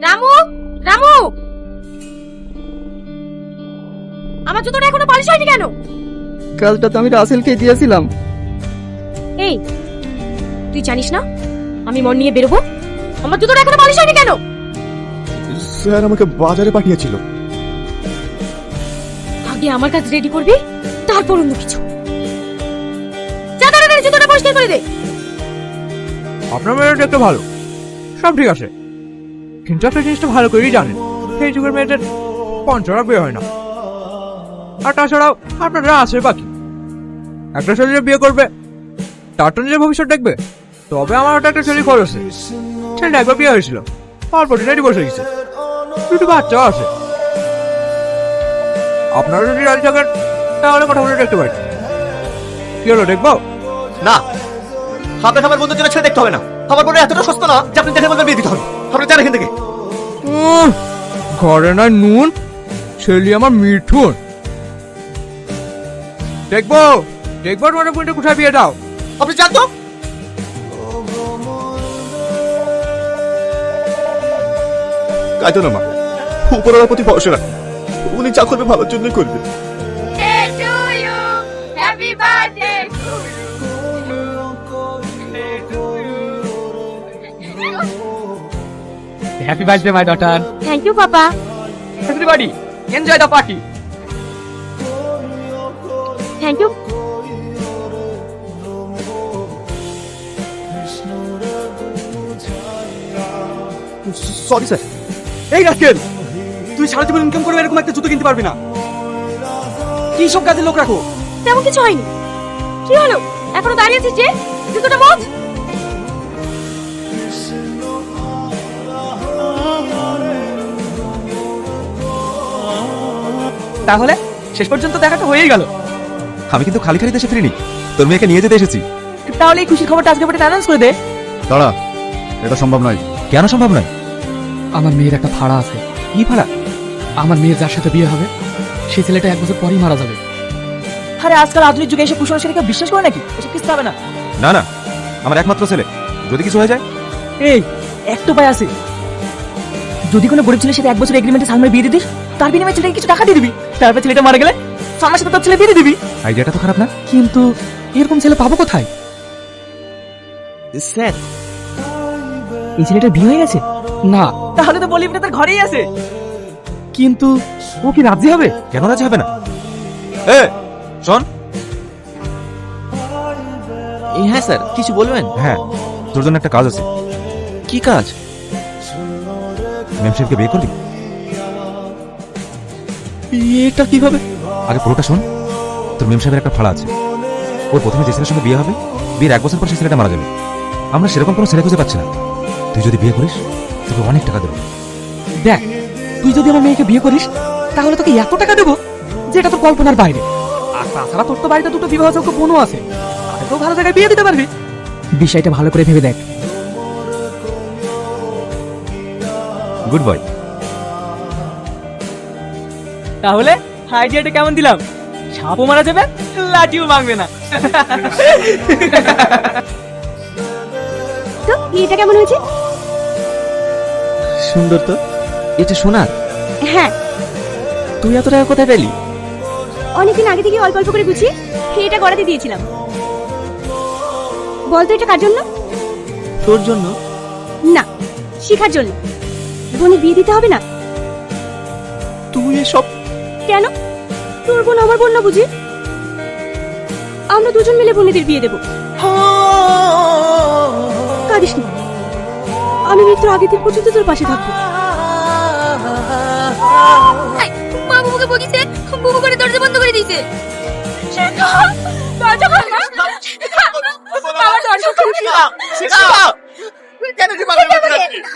রামু, রামু, আমার জুতোটা এখনো পলিশ হয়নি কেন? কাজটা তো আমি রাসেলকে দিয়েছিলাম। এই, তুই জানিস না আমি মন নিয়ে বেরোবো? আমার জুতোটা এখনো পলিশ হয়নি কেন? স্যার আমাকে বাজারে পাঠিয়েছিল। আগে আমার কাজ রেডি করবি, তারপর অন্য কিছু। যা তাড়াতাড়ি জুতোটা পরিষ্কার করে দে। আপনার মেয়েটা একটু ভালো, সব ঠিক আছে, কিন্তু একটা জিনিসটা ভালো করেই জানেন, এই যুগের মেয়েদের পঞ্চরা বিয়ে হয় না। আর তাছাড়াও আপনারা আছে বাকি, একটা ছেলে বিয়ে করবে তার তো নিজের ভবিষ্যৎ দেখবে। তবে আমার ওটা একটা ছেলে খরচ আছে, ছেলেটা একবার বিয়ে হয়েছিল, অল্প দিনেরই বসে গেছে, দুটো বাচ্চাও আছে। আপনারা যদি রাজি থাকেন তাহলে কথা বলে দেখতে পারেন। কি হলো, দেখবো? না, আপনার আমার বন্ধুর জন্য ছেলে দেখতে হবে না। আমার বোনের এতটা সস্তা না যে আপনি দেখে বলবেন বিয়ে দিতে হবে। আপনি যান এখান থেকে। ঘরে না নুন, ছেলে আমার মিঠুন। দেখবো দেখবো তোমার বোনটা কোথায় বিয়ে দাও। আপনি যান তো। কাঁদো না মা, উপরওয়ালার প্রতি ভরসা রাখো, উনি যা করবে ভালোর জন্যই করবে। Happy birthday, my daughter. Thank you papa. Everybody, enjoy the party. Thank you. Sorry sir. এই রাস্কেল, তুই সারা জীবন ইনকাম করে এরকম একটা জুতো কিনতে পারবি না। কি সব কাজে লোক রাখো? তেমন কিছু হয়নি। কি হলো, এখনো দাঁড়িয়ে আছিস যে? জুতোটা মোচ। তাহলে শেষ পর্যন্ত দেখাটা হয়েই গেল। আমি কিন্তু খালি খালি দেশে ফিরিনি, তোর মেয়েকে নিয়ে যেতে এসেছি। তাহলে এই খুশির খবরটা আজকে পরে অ্যানাউন্স করে দে। দাঁড়া, এটা সম্ভব নয়। কেন সম্ভব নয়? আমার মেয়ের একটা ভাড়া আছে। কি ভাড়া? আমার মেয়ের যার সাথে বিয়ে হবে সেই ছেলেটা 1 বছর পরেই মারা যাবে। আরে আজকাল আধুনিক যুগে এসে কুসংস্কারকে বিশ্বাস করে নাকি? এসব কিস্তা হবে না। না না, আমার একমাত্র ছেলে, যদি কিছু হয়ে যায়। এই এক তো উপায় আছে, যদি কোনো গরিব ছেলের সাথে 1 বছর এগ্রিমেন্টে সালমার বিয়ে দিয়ে দিস, তার বিনিময়ে ছেলেকে কিছু টাকা দিয়ে দিবি, তারপর ছেলেটা মারা গেলে সালমার সাথে তোর ছেলে বিয়ে দিয়ে দিবি। আইডিয়াটা তো খারাপ না। কিন্তু এরকম ছেলে পাবো কোথায়? স্যার, এই ছেলেটার বিয়ে হয়ে গেছে? না, তাহলে তো বলি তার ঘরেই আছে। কিন্তু ও কি রাজি হবে? কেন রাজি হবে না? এ শোন। হ্যাঁ স্যার, কিছু বলবেন? হ্যাঁ, তোর জন্য একটা কাজ আছে। কি কাজ? মেম সাহেবকে বিয়ে করবি? এটা কিভাবে? আগে পুরোটা শোন। তোর মেম সাহেবের একটা ফাড়া আছে, ওর প্রথমে যে ছেলের সঙ্গে বিয়ে হবে, বিয়ের 1 বছর পর সেই ছেলেটা মারা যাবে। আমরা সেরকম কোনো ছেলে খুঁজে পাচ্ছি না। তুই যদি বিয়ে করিস তোকে অনেক টাকা দেবো। দেখ, তুই যদি আমার মেয়েকে বিয়ে করিস তাহলে তোকে এত টাকা দেবো যেটা তোর কল্পনার বাইরে। আর তাছাড়া তোর তো বাড়িতে 2টো বিবাহযোগ্য বোনও আছে, তাদেরকেও ভালো জায়গায় বিয়ে দিতে পারবি। বিষয়টা ভালো করে ভেবে দেখ। Good boy. তাহলে আইডিয়াটা কেমন দিলাম? সাপও মারা যাবে, লাঠিও ভাঙবে না। তো এটা কেমন হয়েছে? সুন্দর তো। এটা সোনার? হ্যাঁ, তুই এত টাকা কোথায় পেলি? অনেকদিন আগে থেকে অল্প অল্প করে গুছিয়ে এটা গড়াতে দিয়েছিলাম। বলতো এটা কার জন্য? তোর জন্য? না, শিখার জন্য। বোনের বিয়ে দিতে হবে না? তুই এসব কেন? তোর বোন আমার বোন না বুঝি? আমরা দুজন মিলে বোনেদের বিয়ে দেবো। কাঁদিস না, আমি মৃত্যুর আগের দিন পর্যন্ত তোর পাশে থাকবো। মা বুবুকে বকিছে, বুবু করে দরজা বন্ধ করে দিয়েছে। দরজা খোল মা। বাবা দরজা খোল। কেন কি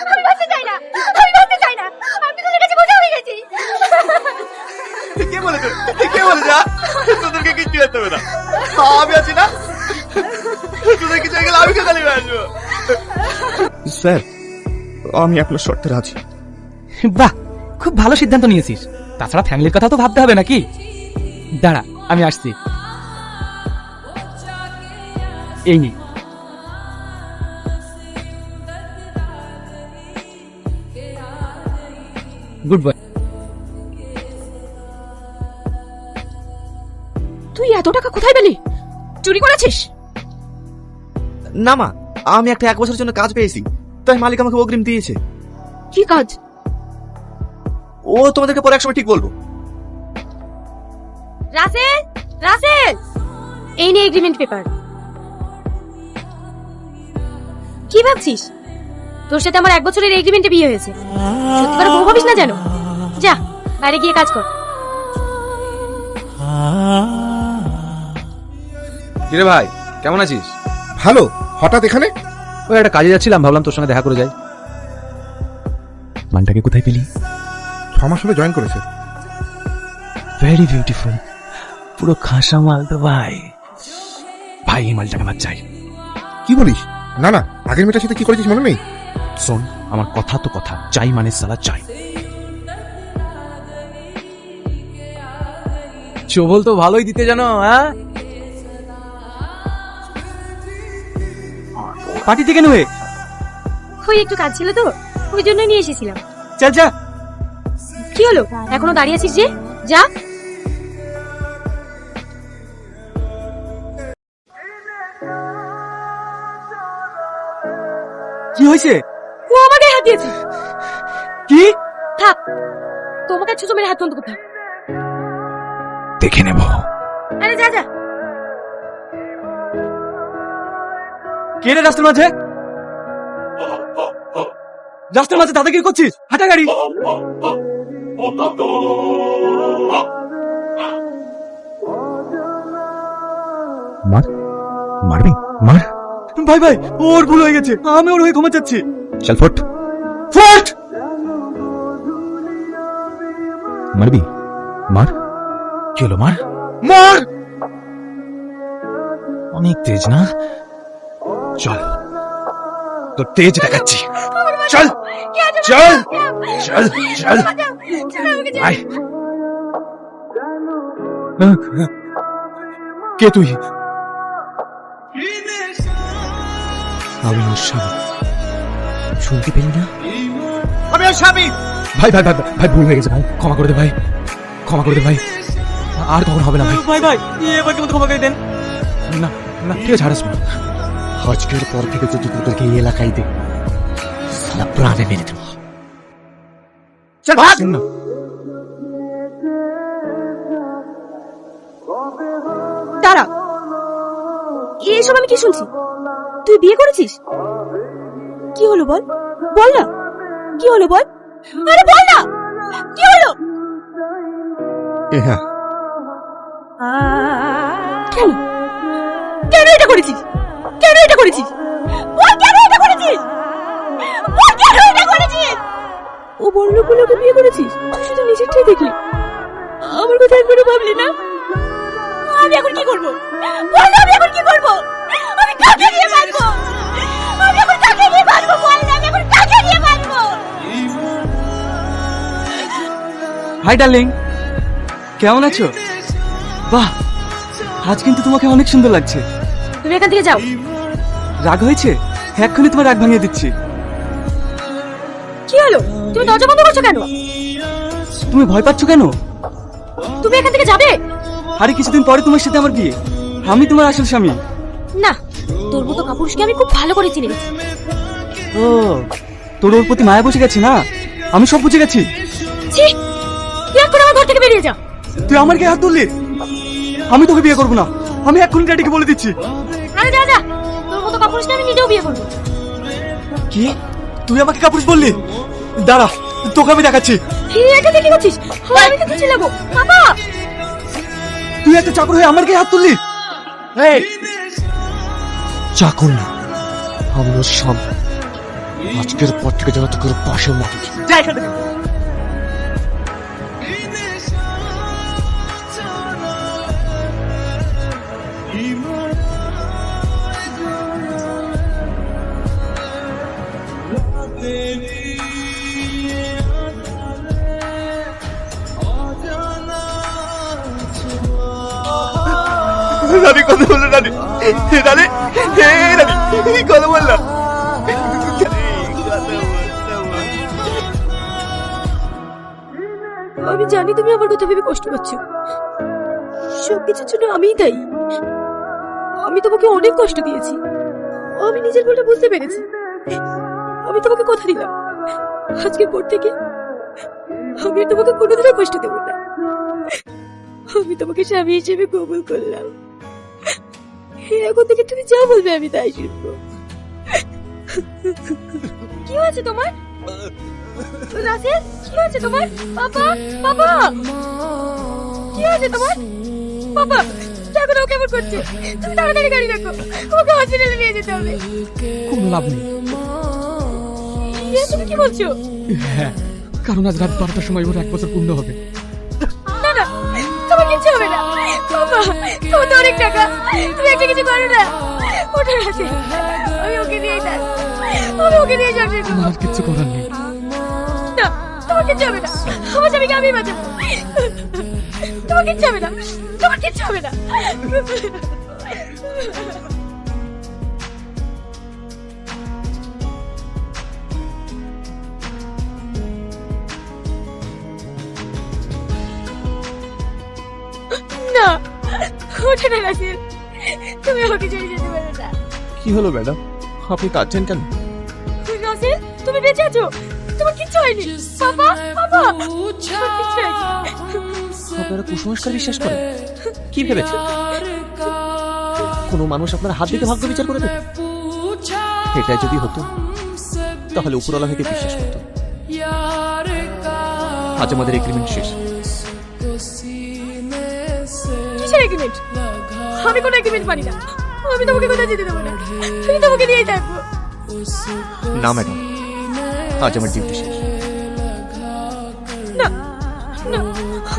আমি বাঁচতে চাই না, আমি বাঁচতে চাই না। আমি তোদের কাছে বোঝা হয়ে গেছি। কে বলে যা তোদেরকে কিচ্ছু যেতে হবে না, আমি আছি না। তোদের কিছু হয়ে গেলে আমি কেন আসবো? স্যার, আমি আপনার শর্তে রাজি। বাহ, খুব ভালো সিদ্ধান্ত নিয়েছিস। তাছাড়া ফ্যামিলির কথা তো ভাবতে হবে নাকি? দাঁড়া, আমি আসছি। এই নে। Good boy. তুই এত টাকা কোথায় পেলি? চুরি করেছিস? না মা, আমি একটা 1 বছরের জন্য কাজ পেয়েছি, তাই মালিক আমাকে অগ্রিম দিয়েছে। কি কাজ? ও তোমাদেরকে পরে একসময় ঠিক বলবো। রাসেল, রাসেল, এই নে এগ্রিমেন্ট পেপার। কি ভাবছিস? তোর সাথে আমার 1 বছরের এগ্রিমেন্টে বিয়ে হয়েছে। সত্যি করে বউ ভাবিস না যেন। যা বাইরে গিয়ে কাজ কর। কিরে ভাই, কেমন আছিস? ভালো। হঠাৎ এখানে? ওই একটা কাজে যাচ্ছিলাম, ভাবলাম তোর সঙ্গে দেখা করে যাই। মানটাকে কোথায় পেলি? 6 মাস হলো জয়েন করেছে। ভেরি বিউটিফুল, পুরো খাসা মাল তো ভাই। ভাই এই মালটাকে আমার চাই। কি বলিস? না না, আগের মেয়েটার সাথে কি করেছিস মনে নেই? শোন, আমার কথা তো কথা, চাই মানে সালা চাই। চোবল তো ভালোই দিতে জানো, হ্যাঁ? পার্টি থেকে নয়, ওই একটু কাজ ছিল তো, ওই জন্য নিয়ে এসেছিলাম। চল যা। কি হলো, এখনো দাঁড়িয়ে আছিস যে? যা। কি হয়েছে? ও আমাকে হাত দিয়েছে। কি? থাক, তোমাকে ছুঁচো মেরে হাত বন্ধ করতে হবে। দেখে নেব। আরে যা যা। কে রে রাস্তার মাঝে? রাস্তার মাঝে দাদাগিরি করছিস? হাঁটা গাড়ি। মার, মারবি? মার। ভাই ভাই, ওর ভুল হয়ে গেছে, আমি ওর হয়ে ক্ষমা চাচ্ছি। চল ফট। ফট! মারবি? মার। কি হলো, মার। মার! অনেক তেজ না? চল, তোর তেজ দেখাচ্ছি। চল চল চল চল। আয়। কে তুই? আমি ওর স্বামী। শুনতে পেলি না? আমি ওর স্বামী। ভাই ভাই ভাই ভাই, ভুল হয়ে গেছে ভাই, ক্ষমা করে দে ভাই, ক্ষমা করে দে ভাই, আর কখন হবে না ভাই। ভাই ভাই, এবার কি মতো ক্ষমা করে দেন। না না, ঠিক আছে, হারাস না। আজকের পর থেকে যদি তোদেরকে এই এলাকায় দে, সালা প্রাণে মেরে দেবো। চল ভাগ। না, দাঁড়া, এসব আমি কি শুনছি? তুই বিয়ে করেছিস? কি হলো বল, বল না। কি হলো বল? আরে বল না, কি হলো? হ্যাঁ। কেন, কেন এটা করেছিস? কেন এটা করেছিস? বল, কেন এটা করেছিস? বল, কেন এটা করেছিস? ও বড় লোকগুলোকে বিয়ে করেছিস? তুই শুধু নিজেরটাই দেখলি, আমার কথা একবারও ভাবলি না? আমি এখন কি করবো? বল না, আমি এখন কি করবো? আমি কাকে নিয়ে বাঁচবো? আমি এখন কাকে নিয়ে বাঁচবো? বল না, আমি এখন কাকে নিয়ে বাঁচবো? হাই ডার্লিং, কেমন আছো? বাহ, আজ কিন্তু তোমাকে অনেক সুন্দর লাগছে। তুমি এখান থেকে যাও। রাগ হয়েছে? এক্ষুনি তোমার রাগ ভাঙিয়ে দিচ্ছি। কি হলো, তুমি দরজা বন্ধ করছো কেন? তুমি ভয় পাচ্ছ কেন? তুমি এখান থেকে যাবে আরে কিছুদিন পরে তোমার সাথে আমার বিয়ে, আমি তোমার আসল স্বামী। না? তোর মতো কাপুরুষকে আমি খুব ভালো করে চিনে গেছি। ও, তোর ওর প্রতি মায়া বসে গেছে না? আমি সব বুঝে গেছি। ছি, তুই এখন আমার ঘর থেকে বেরিয়ে যা। তুই আমার গায়ে হাত তুললি? আমি তোকে বিয়ে করবো না, আমি এক্ষুনি ড্যাডিকে বলে দিচ্ছি। আরে যা যা, তোর মতো কাপুরুষকে আমি নিজেও বিয়ে করবো। কি? তুই আমাকে কাপুরুষ বললি? দাঁড়া, তোকে আমি দেখাচ্ছি। এটা কি করছিস? আমি তো কিছু লাগবো বাবা। তুই একটা চাকর হয়ে আমার গায়ে হাত তুললি? এই চাকর না, আমি ওর স্বামী। আজকের পর থেকে যেন তোকে ওর পাশের মতো। যা এখান থেকে। রানী কথা বললো, রানী রানী রানী কথা বললাম। আমি জানি তুমি আমার কথা ভেবে কষ্ট পাচ্ছ, সবকিছুর জন্য আমিই দায়ী। আমি তোমাকে অনেক কষ্ট দিয়েছি, আমি নিজের ভুলটা বুঝতে পেরেছি। আমি তোমাকে কথা দিলাম, আজকের পর থেকে আমি আর তোমাকে কোনোদিনও কষ্ট দেবো না। আমি তোমাকে স্বামী হিসেবে কবুল করলাম। এখন থেকে তুমি যা বলবে আমি তাই শুনবো। কি হয়েছে তোমার রাসেল? কি হয়েছে তোমার? বাবা, বাবা, কি হয়েছে তোমার? বাবা, দেখো না ও কেমন করছে। তুমি তাড়াতাড়ি গাড়ি রাখো, ওকে হসপিটালে নিয়ে যেতে হবে। কোনো লাভ নেই। তুমি কি বলছো? হ্যাঁ, কারণ আজ রাত 12টার সময় ওর 1 বছর পূর্ণ হবে। না না, তোমার কিচ্ছু হবে না। বাবা, তোমার তো অনেক টাকা, তুমি একটা কিছু করো না। ওটা আছে, আমি ওকে নিয়ে যাই, আমি ওকে নিয়ে যাবো। আমার আর কিচ্ছু করার নেই। না, তোমার কিচ্ছু হবে না। আমার স্বামীকে আমি বাঁচাবো। তোমার কিচ্ছু হবে না, তোমার কিচ্ছু হবে না। না, ওটা না রাসেল, তুমি আমাকে ছেড়ে যেতে পারো না। কি হলো ম্যাডাম, আপনি কাঁদছেন কেন? রাসেল, তুমি বেঁচে আছো, তোমার কিচ্ছু হয়নি। বাবা, বাবা, তোমার কিচ্ছু হয়নি। আপনারা কুসংস্কার বিশ্বাস করেন? কি ভেবেছেন কোনো মানুষ আপনার হাত দিকে ভাগ্য বিচার করে দেবে? এটা যদি হতো তাহলে উপরওয়ালা হয়তো বিশ্বাস করতো। আজ আমাদের এগ্রিমেন্ট শেষ। কিসের এগ্রিমেন্ট? আমি কোনো এগ্রিমেন্ট মানি না। আমি তোমাকে কোথাও যেতে দেবো না, আমি তোমাকে নিয়েই থাকবো। না ম্যাডাম, আজ আমার ডিউটি শেষ। না না,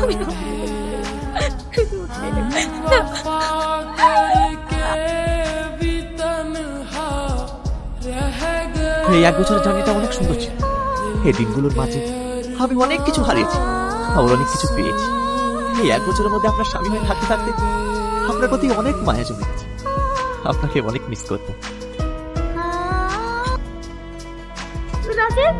আমি তোমাকে না। এই 1 বছরের জার্নিটা অনেক সুন্দর ছিল। এই দিনগুলোর মাঝে আমি অনেক কিছু হারিয়েছি, আবার অনেক কিছু পেয়েছি। এই 1 বছরের মধ্যে আপনার স্বামী হয়ে থাকতে থাকতে আপনার প্রতি অনেক মায়া জমে গেছে। আপনাকে অনেক মিস করবো। রাসেল,